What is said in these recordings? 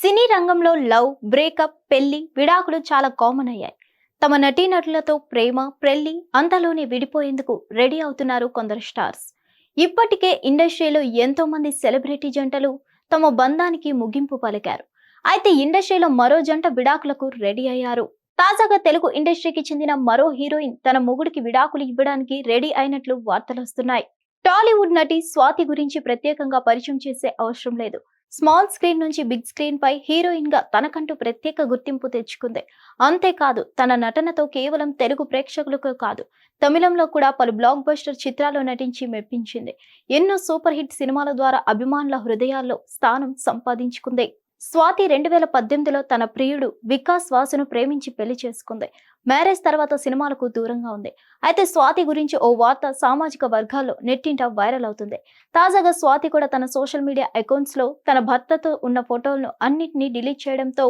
సినీ రంగంలో love, breakup, పెళ్లి, విడాకులు చాలా కామన్ అయ్యాయి. తమ నటీనటులతో ప్రేమ, పెళ్లి అంతలోనే విడిపోయేందుకు రెడీ అవుతున్నారు కొందరు స్టార్స్. ఇప్పటికే ఇండస్ట్రీలో ఎంతో మంది సెలబ్రిటీ జంటలు తమ బంధానికి ముగింపు పలికారు. అయితే ఇండస్ట్రీలో మరో జంట విడాకులకు రెడీ అయ్యారు. తాజాగా తెలుగు ఇండస్ట్రీకి చెందిన మరో హీరోయిన్ తన మొగుడికి విడాకులు ఇవ్వడానికి రెడీ అయినట్లు వార్తలొస్తున్నాయి. టాలీవుడ్ నటి స్వాతి గురించి ప్రత్యేకంగా పరిచయం చేసే అవసరం లేదు. స్మాల్ స్క్రీన్ నుంచి బిగ్ స్క్రీన్ పై హీరోయిన్ గా తనకంటూ ప్రత్యేక గుర్తింపు తెచ్చుకుంది. అంతేకాదు, తన నటనతో కేవలం తెలుగు ప్రేక్షకులకు కాదు, తమిళంలో కూడా పలు బ్లాక్ బస్టర్ చిత్రాల్లో నటించి మెప్పించింది. ఎన్నో సూపర్ హిట్ సినిమాల ద్వారా అభిమానుల హృదయాల్లో స్థానం సంపాదించుకుంది. స్వాతి 2018లో తన ప్రియుడు వికాస్ వాసును ప్రేమించి పెళ్లి చేసుకుంది. మ్యారేజ్ తర్వాత సినిమాలకు దూరంగా ఉంది. అయితే స్వాతి గురించి ఓ వార్త సామాజిక వర్గాల్లో నెట్టింట వైరల్ అవుతుంది. తాజాగా స్వాతి కూడా తన సోషల్ మీడియా అకౌంట్స్ లో తన భర్తతో ఉన్న ఫోటోలను అన్నింటినీ డిలీట్ చేయడంతో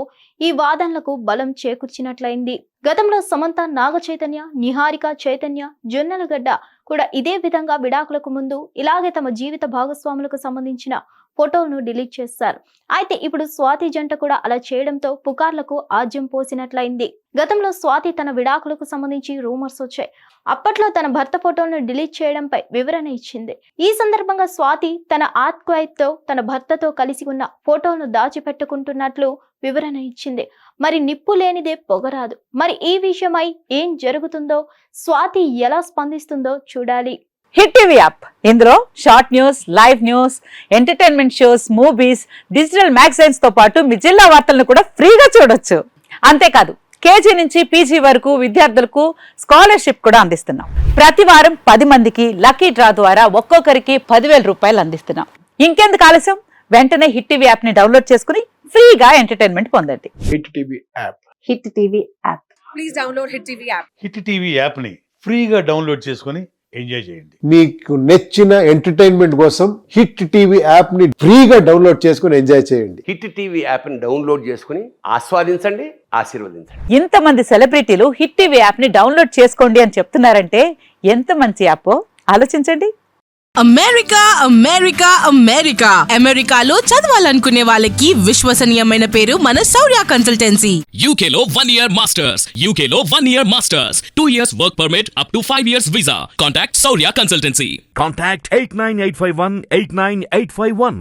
ఈ వాదనలకు బలం చేకూర్చినట్లయింది. గతంలో సమంత, నాగ చైతన్య, నిహారిక చైతన్య, జొన్నలగడ్డ కూడా ఇదే విధంగా విడాకులకు ముందు ఇలాగే తమ జీవిత భాగస్వాములకు సంబంధించిన ఫోటోలను డిలీట్ చేశారు. అయితే ఇప్పుడు స్వాతి జంట కూడా అలా చేయడంతో పుకార్లకు ఆజ్యం పోసినట్లయింది. గతంలో స్వాతి తన విడాకులకు సంబంధించి రూమర్స్ వచ్చాయి. అప్పట్లో తన భర్త ఫోటోలను డిలీట్ చేయడంపై వివరణ ఇచ్చింది. ఈ సందర్భంగా స్వాతి తన ఆత్మీయతతో తన భర్తతో కలిసి ఉన్న ఫోటోలను దాచిపెట్టుకుంటున్నట్లు వివరణ ఇచ్చింది. మరి నిప్పు లేనిదే పొగరాదు. మరి ఈ విషయమై ఏం జరుగుతుందో, స్వాతి ఎలా స్పందిస్తుందో చూడాలి. హిట్ టీవీ యాప్, ఇందులో short news, live news, entertainment shows, movies, digital magazines తో పాటు మీ జిల్లా వార్తలను కూడా ఫ్రీగా చూడొచ్చు. అంతేకాదు, కేజీ నుంచి పీజీ వరకు విద్యార్థులకు స్కాలర్షిప్ కూడా అందిస్తున్నాం. ప్రతి వారం 10 మందికి లక్కీ డ్రా ద్వారా ఒక్కొక్కరికి 10,000 రూపాయలు అందిస్తున్నాం. ఇంకెందుకు ఆలస్యం, వెంటనే హిట్ టీవీ యాప్ ని డౌన్లోడ్ చేసుకుని ఫ్రీగా ఎంటర్టైన్మెంట్ పొందండి. Hit TV app. Hit TV app. Please download hit TV app. Hit TV app ని ఫ్రీగా డౌన్లోడ్ చేసుకొని ఎంజాయ్ చేయండి. మీకు నచ్చిన ఎంటర్టైన్మెంట్ కోసం హిట్ టీవీ యాప్ ని ఫ్రీగా డౌన్లోడ్ చేసుకొని ఎంజాయ్ చేయండి. హిట్ టీవీ యాప్ ని డౌన్లోడ్ చేసుకుని ఆస్వాదించండి, ఆశీర్వదించండి. ఇంతమంది సెలబ్రిటీలు హిట్ టీవీ యాప్ ని డౌన్లోడ్ చేసుకోండి అని చెప్తున్నారంటే ఎంత మంచి యాప్ ఆలోచించండి. అమెరికా అమెరికా అమెరికా అమెరికాలో చదవాలనుకునే వాళ్ళకి విశ్వసనీయమైన పేరు మన శౌర్య కన్సల్టెన్సీ. UK లో 1 year masters. UK లో 1 year masters. 2 years work permit up to 5 years visa. Contact Saurya Consultancy. Contact 89851 89851.